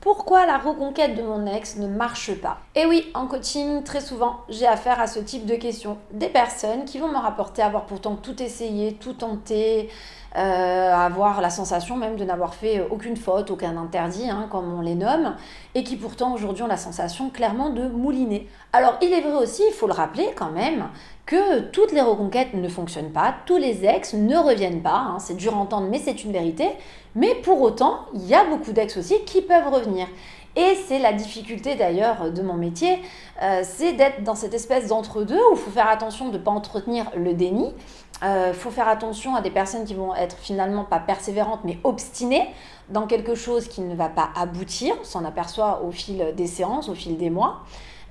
Pourquoi la reconquête de mon ex ne marche pas? Et oui, en coaching, très souvent, j'ai affaire à ce type de questions. Des personnes qui vont me rapporter avoir pourtant tout essayé, tout tenté, avoir la sensation même de n'avoir fait aucune faute, aucun interdit, comme on les nomme, et qui pourtant aujourd'hui ont la sensation clairement de mouliner. Alors il est vrai aussi, il faut le rappeler quand même, que toutes les reconquêtes ne fonctionnent pas, tous les ex ne reviennent pas, c'est dur à entendre mais c'est une vérité, mais pour autant, il y a beaucoup d'ex aussi qui peuvent revenir. Et c'est la difficulté d'ailleurs de mon métier, c'est d'être dans cette espèce d'entre-deux où il faut faire attention de ne pas entretenir le déni. Il faut faire attention à des personnes qui vont être finalement pas persévérantes mais obstinées dans quelque chose qui ne va pas aboutir. On s'en aperçoit au fil des séances, au fil des mois.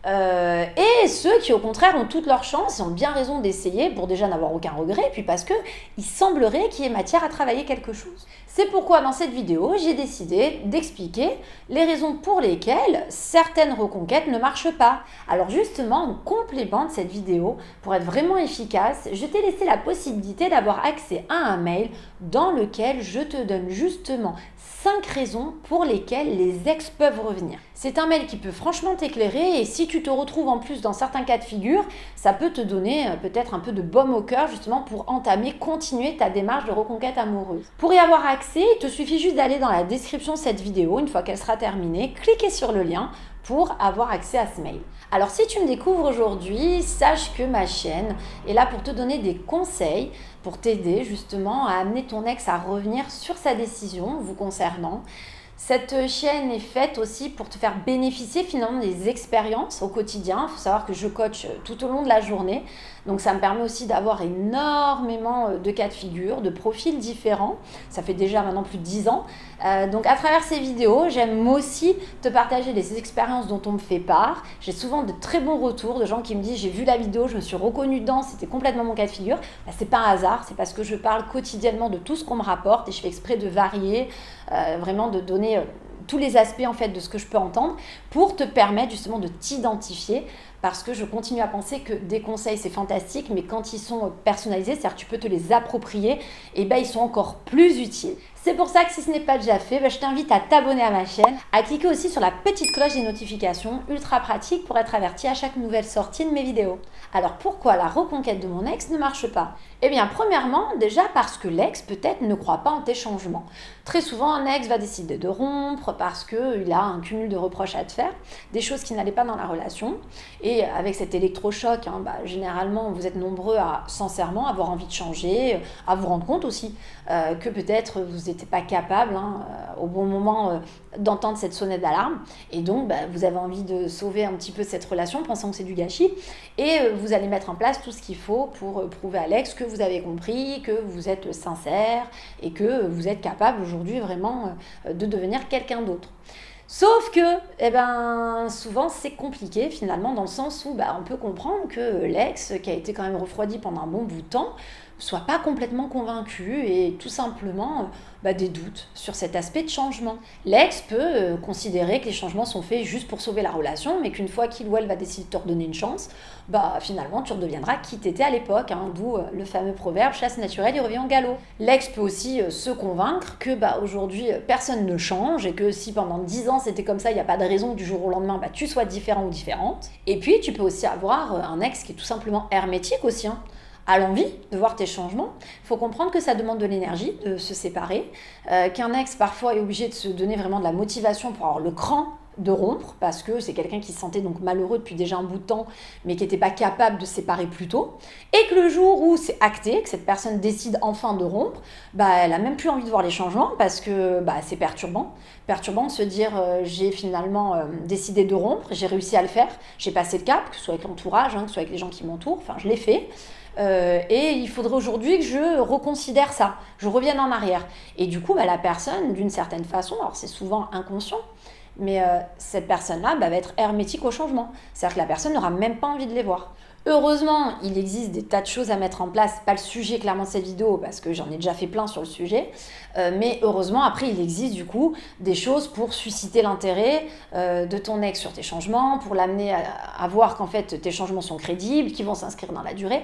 Et ceux qui au contraire ont toutes leurs chances et ont bien raison d'essayer pour déjà n'avoir aucun regret, puis parce qu'il semblerait qu'il y ait matière à travailler quelque chose. C'est pourquoi dans cette vidéo, j'ai décidé d'expliquer les raisons pour lesquelles certaines reconquêtes ne marchent pas. Alors justement, en complément de cette vidéo, pour être vraiment efficace, je t'ai laissé la possibilité d'avoir accès à un mail dans lequel je te donne justement 5 raisons pour lesquelles les ex peuvent revenir. C'est un mail qui peut franchement t'éclairer et si tu te retrouves en plus dans certains cas de figure, ça peut te donner peut-être un peu de baume au cœur justement pour continuer ta démarche de reconquête amoureuse. Pour y avoir accès, il te suffit juste d'aller dans la description de cette vidéo, une fois qu'elle sera terminée, cliquez sur le lien pour avoir accès à ce mail. Alors si tu me découvres aujourd'hui, sache que ma chaîne est là pour te donner des conseils, pour t'aider justement à amener ton ex à revenir sur sa décision vous concernant. Cette chaîne est faite aussi pour te faire bénéficier finalement des expériences au quotidien. Il faut savoir que je coach tout au long de la journée. Donc ça me permet aussi d'avoir énormément de cas de figure, de profils différents. Ça fait déjà maintenant plus de 10 ans. Donc à travers ces vidéos, j'aime aussi te partager les expériences dont on me fait part. J'ai souvent de très bons retours de gens qui me disent j'ai vu la vidéo, je me suis reconnue dedans, c'était complètement mon cas de figure. C'est pas un hasard, c'est parce que je parle quotidiennement de tout ce qu'on me rapporte et je fais exprès de varier, vraiment de donner tous les aspects en fait de ce que je peux entendre pour te permettre justement de t'identifier parce que je continue à penser que des conseils c'est fantastique mais quand ils sont personnalisés, c'est-à-dire que tu peux te les approprier et ils sont encore plus utiles. C'est pour ça que si ce n'est pas déjà fait, je t'invite à t'abonner à ma chaîne, à cliquer aussi sur la petite cloche des notifications, ultra pratique pour être averti à chaque nouvelle sortie de mes vidéos. Alors pourquoi la reconquête de mon ex ne marche pas? Eh bien premièrement, déjà parce que l'ex peut-être ne croit pas en tes changements. Très souvent un ex va décider de rompre parce qu'il a un cumul de reproches à te faire, des choses qui n'allaient pas dans la relation. Et avec cet électrochoc, généralement vous êtes nombreux à sincèrement avoir envie de changer, à vous rendre compte aussi que peut-être vous n'étiez pas capable au bon moment d'entendre cette sonnette d'alarme et donc vous avez envie de sauver un petit peu cette relation pensant que c'est du gâchis et vous allez mettre en place tout ce qu'il faut pour prouver à l'ex que vous avez compris, que vous êtes sincère et que vous êtes capable aujourd'hui vraiment de devenir quelqu'un d'autre. Sauf que souvent c'est compliqué finalement dans le sens où on peut comprendre que l'ex qui a été quand même refroidi pendant un bon bout de temps soit pas complètement convaincu et tout simplement des doutes sur cet aspect de changement. L'ex peut considérer que les changements sont faits juste pour sauver la relation, mais qu'une fois qu'il ou elle va décider de te redonner une chance, finalement tu redeviendras qui t'étais à l'époque, d'où le fameux proverbe chasse naturelle, il revient au galop. L'ex peut aussi se convaincre que aujourd'hui personne ne change et que si pendant 10 ans c'était comme ça, il n'y a pas de raison que du jour au lendemain tu sois différent ou différente. Et puis tu peux aussi avoir un ex qui est tout simplement hermétique aussi, à l'envie de voir tes changements. Il faut comprendre que ça demande de l'énergie de se séparer, qu'un ex parfois est obligé de se donner vraiment de la motivation pour avoir le cran de rompre, parce que c'est quelqu'un qui se sentait donc malheureux depuis déjà un bout de temps, mais qui n'était pas capable de se séparer plus tôt, et que le jour où c'est acté, que cette personne décide enfin de rompre, elle n'a même plus envie de voir les changements, parce que c'est perturbant de se dire j'ai finalement décidé de rompre, j'ai réussi à le faire, j'ai passé le cap, que ce soit avec l'entourage, que ce soit avec les gens qui m'entourent, je l'ai fait, et il faudrait aujourd'hui que je reconsidère ça, je revienne en arrière. Et du coup, la personne, d'une certaine façon, alors c'est souvent inconscient, mais cette personne-là va être hermétique au changement. C'est-à-dire que la personne n'aura même pas envie de les voir. Heureusement, il existe des tas de choses à mettre en place. Pas le sujet clairement de cette vidéo parce que j'en ai déjà fait plein sur le sujet. Mais heureusement, après, il existe du coup des choses pour susciter l'intérêt de ton ex sur tes changements, pour l'amener à voir qu'en fait tes changements sont crédibles, qu'ils vont s'inscrire dans la durée.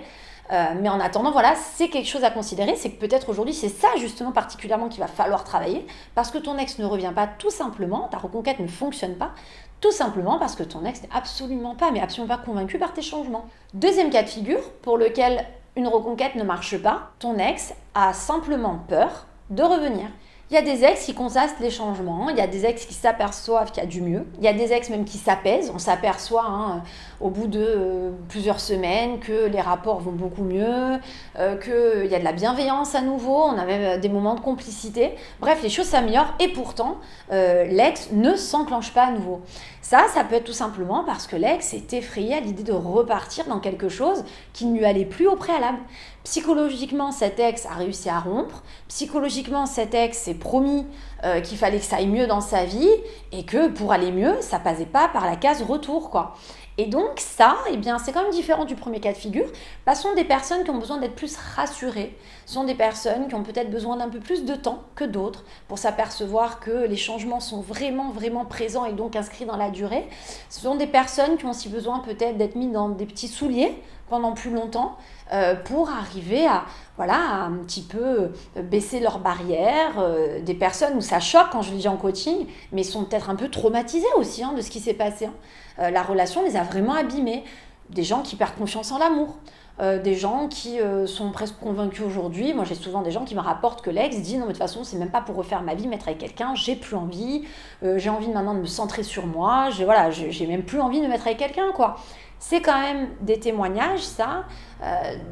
Mais en attendant, voilà, c'est quelque chose à considérer, c'est que peut-être aujourd'hui, c'est ça justement particulièrement qu'il va falloir travailler, parce que ton ex ne revient pas tout simplement, ta reconquête ne fonctionne pas, tout simplement parce que ton ex n'est absolument pas convaincu par tes changements. Deuxième cas de figure, pour lequel une reconquête ne marche pas, ton ex a simplement peur de revenir. Il y a des ex qui constatent les changements, il y a des ex qui s'aperçoivent qu'il y a du mieux, il y a des ex même qui s'apaisent, on s'aperçoit au bout de plusieurs semaines que les rapports vont beaucoup mieux, qu'il y a de la bienveillance à nouveau, on a même des moments de complicité, bref les choses s'améliorent et pourtant l'ex ne s'enclenche pas à nouveau. Ça peut être tout simplement parce que l'ex est effrayé à l'idée de repartir dans quelque chose qui ne lui allait plus au préalable. Psychologiquement, cet ex a réussi à rompre. Psychologiquement, cet ex s'est promis qu'il fallait que ça aille mieux dans sa vie et que pour aller mieux, ça passait pas par la case retour, quoi. Et donc ça, eh bien, c'est quand même différent du premier cas de figure. Ce sont des personnes qui ont besoin d'être plus rassurées. Ce sont des personnes qui ont peut-être besoin d'un peu plus de temps que d'autres pour s'apercevoir que les changements sont vraiment, vraiment présents et donc inscrits dans la durée. Ce sont des personnes qui ont aussi besoin peut-être d'être mises dans des petits souliers pendant plus longtemps pour arriver à un petit peu baisser leurs barrières. Des personnes où ça choque quand je le dis en coaching, mais sont peut-être un peu traumatisées aussi de ce qui s'est passé. La relation les a vraiment abîmés. Des gens qui perdent confiance en l'amour. Des gens qui sont presque convaincus aujourd'hui. Moi, j'ai souvent des gens qui me rapportent que l'ex dit « Non, mais de toute façon, c'est même pas pour refaire ma vie, mettre avec quelqu'un. J'ai plus envie. J'ai envie maintenant de me centrer sur moi. J'ai même plus envie de me mettre avec quelqu'un, quoi. » C'est quand même des témoignages, ça,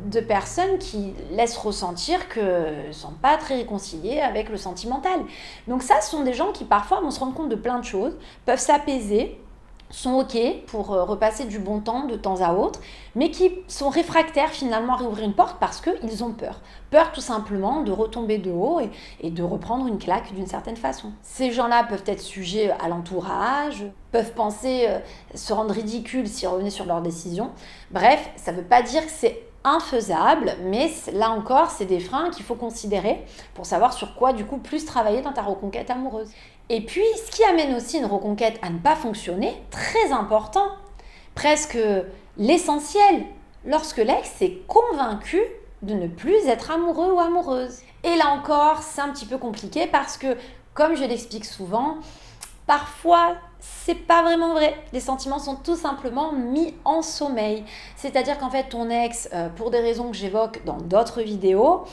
de personnes qui laissent ressentir qu'elles ne sont pas très réconciliées avec le sentimental. Donc ça, ce sont des gens qui parfois vont se rendre compte de plein de choses, peuvent s'apaiser, sont OK pour repasser du bon temps à autre, mais qui sont réfractaires finalement à réouvrir une porte parce qu'ils ont peur. Peur tout simplement de retomber de haut et de reprendre une claque d'une certaine façon. Ces gens-là peuvent être sujets à l'entourage, peuvent penser se rendre ridicules s'ils revenaient sur leur décision. Bref, ça ne veut pas dire que c'est infaisable, mais là encore, c'est des freins qu'il faut considérer pour savoir sur quoi, du coup, plus travailler dans ta reconquête amoureuse. Et puis, ce qui amène aussi une reconquête à ne pas fonctionner, très important, presque l'essentiel, lorsque l'ex est convaincu de ne plus être amoureux ou amoureuse. Et là encore, c'est un petit peu compliqué parce que, comme je l'explique souvent, parfois, c'est pas vraiment vrai. Les sentiments sont tout simplement mis en sommeil. C'est-à-dire qu'en fait, ton ex, pour des raisons que j'évoque dans d'autres vidéos,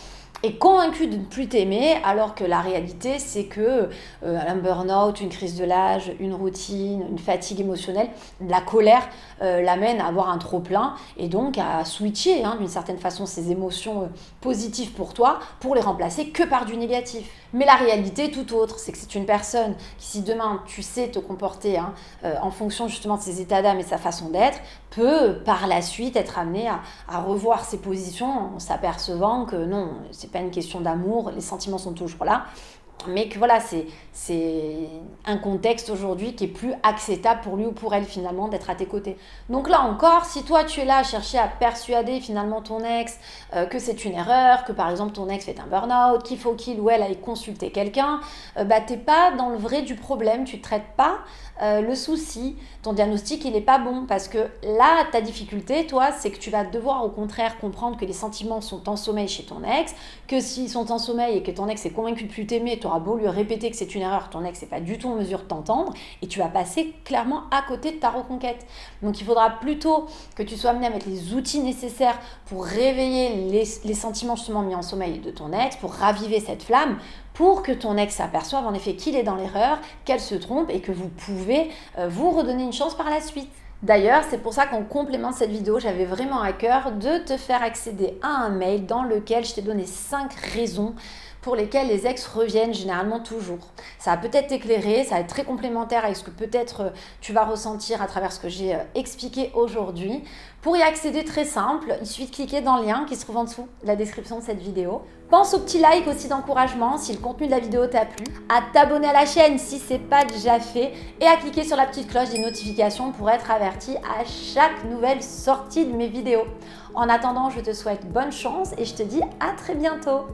est convaincu de ne plus t'aimer, alors que la réalité, c'est que un burn-out, une crise de l'âge, une routine, une fatigue émotionnelle, la colère l'amène à avoir un trop-plein et donc à switcher d'une certaine façon ses émotions positives pour toi pour les remplacer que par du négatif. Mais la réalité tout autre, c'est que c'est une personne qui, si demain tu sais te comporter en fonction justement de ses états d'âme et sa façon d'être, peut par la suite être amenée à revoir ses positions en s'apercevant que non, c'est pas une question d'amour, les sentiments sont toujours là, mais que voilà, c'est un contexte aujourd'hui qui est plus acceptable pour lui ou pour elle finalement d'être à tes côtés. Donc là encore, si toi tu es là à chercher à persuader finalement ton ex que c'est une erreur, que par exemple ton ex fait un burn-out, qu'il faut qu'il ou elle aille consulter quelqu'un, t'es pas dans le vrai du problème, tu traites pas le souci, ton diagnostic il est pas bon parce que là ta difficulté toi c'est que tu vas devoir au contraire comprendre que les sentiments sont en sommeil chez ton ex, que s'ils sont en sommeil et que ton ex est convaincu de plus t'aimer, tu auras beau lui répéter que c'est une erreur, ton ex n'est pas du tout en mesure de t'entendre et tu vas passer clairement à côté de ta reconquête. Donc il faudra plutôt que tu sois amené à mettre les outils nécessaires pour réveiller les sentiments justement mis en sommeil de ton ex, pour raviver cette flamme, pour que ton ex s'aperçoive en effet qu'il est dans l'erreur, qu'elle se trompe et que vous pouvez vous redonner une chance par la suite. D'ailleurs, c'est pour ça qu'en complément de cette vidéo, j'avais vraiment à cœur de te faire accéder à un mail dans lequel je t'ai donné 5 raisons pour lesquelles les ex reviennent généralement toujours. Ça va peut-être t'éclairer, ça va être très complémentaire avec ce que peut-être tu vas ressentir à travers ce que j'ai expliqué aujourd'hui. Pour y accéder, très simple, il suffit de cliquer dans le lien qui se trouve en dessous de la description de cette vidéo. Pense au petit like aussi d'encouragement si le contenu de la vidéo t'a plu, à t'abonner à la chaîne si ce n'est pas déjà fait et à cliquer sur la petite cloche des notifications pour être averti à chaque nouvelle sortie de mes vidéos. En attendant, je te souhaite bonne chance et je te dis à très bientôt.